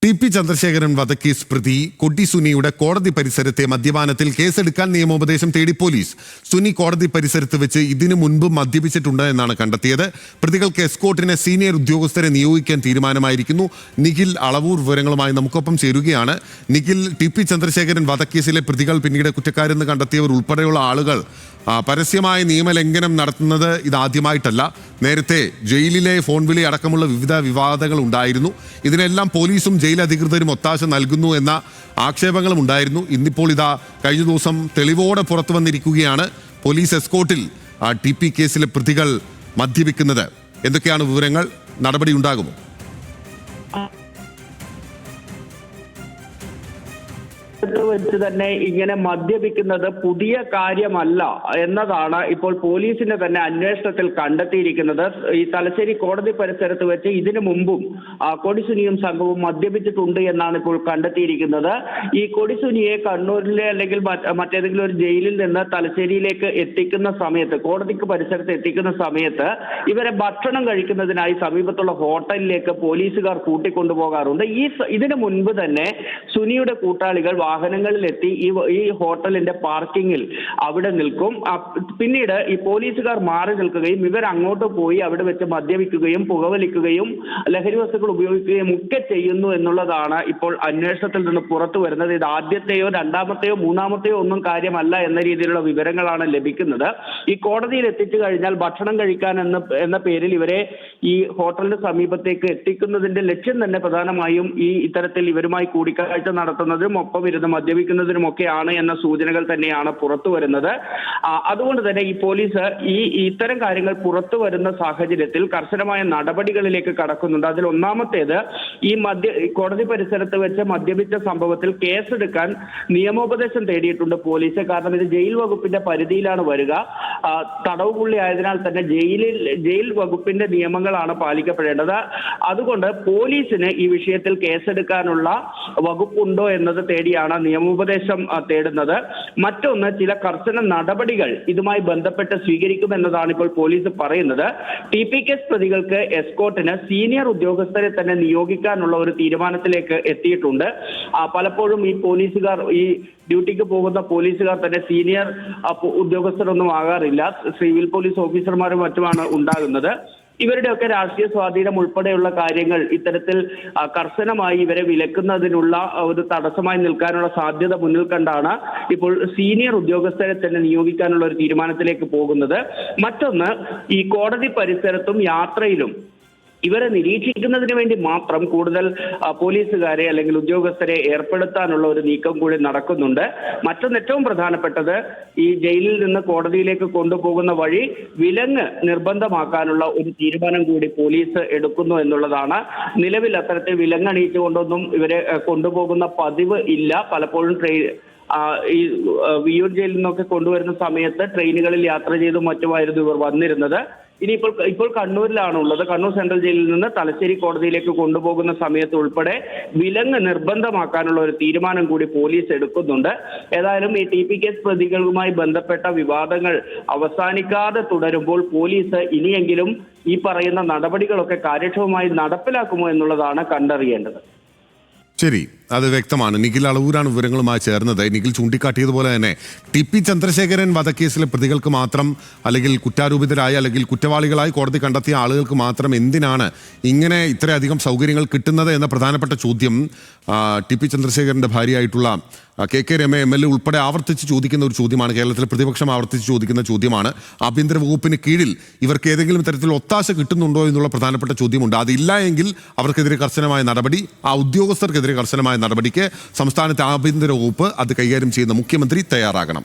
TP. Chandrasekharan വധക്കേസ് പ്രതി കൊടി സുനിയുടെ കോടതി പരിസരത്തെ മദ്യപാനത്തിൽ കേസെടുക്കാൻ നിയമോപദേശം തേടി പോലീസ്. സുനി കോടതി പരിസരത്ത് വെച്ച് ഇതിനു മുൻപ് മദ്യപിച്ചിട്ടുണ്ട് എന്നാണ് കണ്ടെത്തിയത്. പ്രതികൾക്ക് എസ്കോർട്ടിന് സീനിയർ ഉദ്യോഗസ്ഥരെ നിയോഗിക്കാൻ തീരുമാനമായിരിക്കുന്നു. നിഖിൽ അളവൂർ വിവരങ്ങളുമായി നമുക്കൊപ്പം ചേരുകയാണ്. നിഖിൽ, ടി.പി. ചന്ദ്രശേഖരൻ വധക്കേസിലെ പ്രതികൾ പിന്നീട് കുറ്റക്കാരെന്ന് കണ്ടെത്തിയവർ ഉൾപ്പെടെയുള്ള ആളുകൾ പരസ്യമായ നിയമലംഘനം നടത്തുന്നത് ഇതാദ്യമായിട്ടല്ല. നേരത്തെ ജയിലിലെ ഫോൺ വിളി അടക്കമുള്ള വിവിധ വിവാദങ്ങൾ ഉണ്ടായിരുന്നു. ഇതിനെല്ലാം പോലീസും ജയിൽ അധികൃതരും ഒത്താശ നൽകുന്നു എന്ന ആക്ഷേപങ്ങളും ഉണ്ടായിരുന്നു. ഇന്നിപ്പോൾ ഇതാ കഴിഞ്ഞ ദിവസം തെളിവോടെ പുറത്തു വന്നിരിക്കുകയാണ് പോലീസ് എസ്കോർട്ടിൽ ടി.പി. കേസിലെ പ്രതികൾ മദ്യപിക്കുന്നത്. എന്തൊക്കെയാണ് വിവരങ്ങൾ? നടപടി ഉണ്ടാകുമോ? വെച്ച് തന്നെ ഇങ്ങനെ മദ്യപിക്കുന്നത് പുതിയ കാര്യമല്ല എന്നതാണ് ഇപ്പോൾ പോലീസിന്റെ തന്നെ അന്വേഷണത്തിൽ കണ്ടെത്തിയിരിക്കുന്നത്. ഈ തലശ്ശേരി കോടതി പരിസരത്ത് വെച്ച് ഇതിനു മുമ്പും കൊടിസുനിയും സംഘവും മദ്യപിച്ചിട്ടുണ്ട് എന്നാണ് ഇപ്പോൾ കണ്ടെത്തിയിരിക്കുന്നത്. ഈ കൊടിസുനിയെ കണ്ണൂരിലെ അല്ലെങ്കിൽ മറ്റേതെങ്കിലും ഒരു ജയിലിൽ നിന്ന് തലശ്ശേരിയിലേക്ക് എത്തിക്കുന്ന സമയത്ത്, കോടതിക്ക് പരിസരത്ത് എത്തിക്കുന്ന സമയത്ത് ഇവരെ ഭക്ഷണം കഴിക്കുന്നതിനായി സമീപത്തുള്ള ഹോട്ടലിലേക്ക് പോലീസുകാർ കൂട്ടിക്കൊണ്ടുപോകാറുണ്ട്. ഇതിനു മുൻപ് തന്നെ സുനിയുടെ കൂട്ടാളികൾ വാഹനങ്ങളിലെത്തി ഈ ഹോട്ടലിന്റെ പാർക്കിങ്ങിൽ അവിടെ നിൽക്കും. പിന്നീട് ഈ പോലീസുകാർ മാറി നിൽക്കുകയും ഇവർ അങ്ങോട്ട് പോയി അവിടെ വെച്ച് മദ്യപിക്കുകയും പുകവലിക്കുകയും ലഹരി വസ്തുക്കൾ ഉപയോഗിക്കുകയും ഒക്കെ ചെയ്യുന്നു എന്നുള്ളതാണ് ഇപ്പോൾ അന്വേഷണത്തിൽ നിന്ന് പുറത്തു വരുന്നത്. ഇത് ആദ്യത്തെയോ രണ്ടാമത്തെയോ മൂന്നാമത്തെയോ ഒന്നും കാര്യമല്ല എന്ന രീതിയിലുള്ള വിവരങ്ങളാണ് ലഭിക്കുന്നത്. ഈ കോടതിയിൽ എത്തിച്ചു കഴിഞ്ഞാൽ ഭക്ഷണം കഴിക്കാൻ എന്ന പേരിൽ ഇവരെ ഈ ഹോട്ടലിന് സമീപത്തേക്ക് എത്തിക്കുന്നതിന്റെ ലക്ഷ്യം തന്നെ പ്രധാനമായും ഇത്തരത്തിൽ ഇവരുമായി കൂടിക്കാഴ്ച നടത്തുന്നതും ഒപ്പം ഇരുന്ന് മദ്യപിക്കുന്നതിനുമൊക്കെയാണ് എന്ന സൂചനകൾ തന്നെയാണ് പുറത്തു വരുന്നത്. അതുകൊണ്ട് തന്നെ ഈ പോലീസ് ഇത്തരം കാര്യങ്ങൾ പുറത്തു വരുന്ന സാഹചര്യത്തിൽ കർശനമായ നടപടികളിലേക്ക് കടക്കുന്നുണ്ട്. അതിൽ ഒന്നാമത്തേത് ഈ കോടതി പരിസരത്ത് വെച്ച് മദ്യപിച്ച സംഭവത്തിൽ കേസെടുക്കാൻ നിയമോപദേശം തേടിയിട്ടുണ്ട് പോലീസ്. കാരണം ഇത് ജയിൽ വകുപ്പിന്റെ പരിധിയിലാണ് വരിക. തടവുപുള്ളി ആയതിനാൽ തന്നെ ജയിൽ വകുപ്പിന്റെ നിയമങ്ങളാണ് പാലിക്കപ്പെടേണ്ടത്. അതുകൊണ്ട് പോലീസിന് ഈ വിഷയത്തിൽ കേസെടുക്കാനുള്ള വകുപ്പുണ്ടോ എന്നത് തേടിയാണ് നിയമോപദേശം തേടുന്നത്. മറ്റൊന്ന്, ചില കർശന നടപടികൾ ഇതുമായി ബന്ധപ്പെട്ട് സ്വീകരിക്കുമെന്നതാണ് ഇപ്പോൾ പോലീസ് പറയുന്നത്. ടി.പി. കേസ് പ്രതികൾക്ക് എസ്കോർട്ടിന് സീനിയർ ഉദ്യോഗസ്ഥരെ തന്നെ നിയോഗിക്കാനുള്ള ഒരു തീരുമാനത്തിലേക്ക് എത്തിയിട്ടുണ്ട്. പലപ്പോഴും ഈ പോലീസുകാർ, ഈ ഡ്യൂട്ടിക്ക് പോകുന്ന പോലീസുകാർ തന്നെ സീനിയർ ഉദ്യോഗസ്ഥരൊന്നും ആകാറില്ല. സിവിൽ പോലീസ് ഓഫീസർമാരും മറ്റുമാണ് ഉണ്ടാകുന്നത്. ഇവരുടെയൊക്കെ രാഷ്ട്രീയ സ്വാധീനം ഉൾപ്പെടെയുള്ള കാര്യങ്ങൾ ഇത്തരത്തിൽ കർശനമായി ഇവരെ വിലക്കുന്നതിനുള്ള ഒരു തടസ്സമായി നിൽക്കാനുള്ള സാധ്യത മുന്നിൽ കണ്ടാണ് ഇപ്പോൾ സീനിയർ ഉദ്യോഗസ്ഥരെ തന്നെ നിയോഗിക്കാനുള്ള ഒരു തീരുമാനത്തിലേക്ക് പോകുന്നത്. മറ്റൊന്ന്, ഈ കോടതി പരിസരത്തും യാത്രയിലും ഇവരെ നിരീക്ഷിക്കുന്നതിന് വേണ്ടി മാത്രം കൂടുതൽ പോലീസുകാരെ അല്ലെങ്കിൽ ഉദ്യോഗസ്ഥരെ ഏർപ്പെടുത്താനുള്ള ഒരു നീക്കം കൂടി നടക്കുന്നുണ്ട്. മറ്റൊന്ന്, ഏറ്റവും പ്രധാനപ്പെട്ടത്, ഈ ജയിലിൽ നിന്ന് കോടതിയിലേക്ക് കൊണ്ടുപോകുന്ന വഴി വിലങ്ങ് നിർബന്ധമാക്കാനുള്ള ഒരു തീരുമാനം കൂടി പോലീസ് എടുക്കുന്നു എന്നുള്ളതാണ്. നിലവിൽ അത്തരത്തിൽ വിലങ്ങണിയിച്ചുകൊണ്ടൊന്നും ഇവരെ കൊണ്ടുപോകുന്ന പതിവ് ഇല്ല. പലപ്പോഴും ഈ വിയൂർ ജയിലിൽ നിന്നൊക്കെ കൊണ്ടുവരുന്ന സമയത്ത് ട്രെയിനുകളിൽ യാത്ര ചെയ്തും മറ്റുമായിരുന്നു ഇവർ വന്നിരുന്നത്. ഇപ്പോൾ കണ്ണൂരിലാണ് ഉള്ളത്. കണ്ണൂർ സെൻട്രൽ ജയിലിൽ നിന്ന് തലശ്ശേരി കോടതിയിലേക്ക് കൊണ്ടുപോകുന്ന സമയത്ത് ഉൾപ്പെടെ വിലങ്ങ് നിർബന്ധമാക്കാനുള്ള ഒരു തീരുമാനം കൂടി പോലീസ് എടുക്കുന്നുണ്ട്. ഏതായാലും ഈ ടി.പി. കേസ് പ്രതികളുമായി ബന്ധപ്പെട്ട വിവാദങ്ങൾ അവസാനിക്കാതെ തുടരുമ്പോൾ പോലീസ് ഇനിയെങ്കിലും ഈ പറയുന്ന നടപടികളൊക്കെ കാര്യക്ഷമമായി നടപ്പിലാക്കുമോ എന്നുള്ളതാണ് കണ്ടറിയേണ്ടത്. ശരി, അത് വ്യക്തമാണ്. നിഖിൽ അളവൂരാണ് വിവരങ്ങളുമായി ചേർന്നത്. നിഖിൽ ചൂണ്ടിക്കാട്ടിയതുപോലെ തന്നെ ടി.പി. ചന്ദ്രശേഖരൻ വധക്കേസിലെ പ്രതികൾക്ക് മാത്രം, അല്ലെങ്കിൽ കുറ്റാരോപിതരായ അല്ലെങ്കിൽ കുറ്റവാളികളായി കോടതി കണ്ടെത്തിയ ആളുകൾക്ക് മാത്രം എന്തിനാണ് ഇങ്ങനെ ഇത്രയധികം സൗകര്യങ്ങൾ കിട്ടുന്നത് എന്ന പ്രധാനപ്പെട്ട ചോദ്യം ടി.പി. ചന്ദ്രശേഖരന്റെ ഭാര്യയായിട്ടുള്ള കെ രമ MLA ഉൾപ്പെടെ ആവർത്തിച്ച് ചോദിക്കുന്ന ഒരു ചോദ്യമാണ്. കേരളത്തിലെ പ്രതിപക്ഷം ആവർത്തിച്ച് ചോദിക്കുന്ന ചോദ്യമാണ്. ആഭ്യന്തര വകുപ്പിന് കീഴിൽ ഇവർക്ക് ഏതെങ്കിലും തരത്തിൽ ഒത്താശ കിട്ടുന്നുണ്ടോ എന്നുള്ള പ്രധാനപ്പെട്ട ചോദ്യമുണ്ട്. അതില്ല എങ്കിൽ അവർക്കെതിരെ കർശനമായ നടപടി, ആ ഉദ്യോഗസ്ഥർക്കെതിരെ കർശനമായ നടപടിക്ക് സംസ്ഥാനത്തെ ആഭ്യന്തര വകുപ്പ്, അത് കൈകാര്യം ചെയ്യുന്ന മുഖ്യമന്ത്രി തയ്യാറാകണം.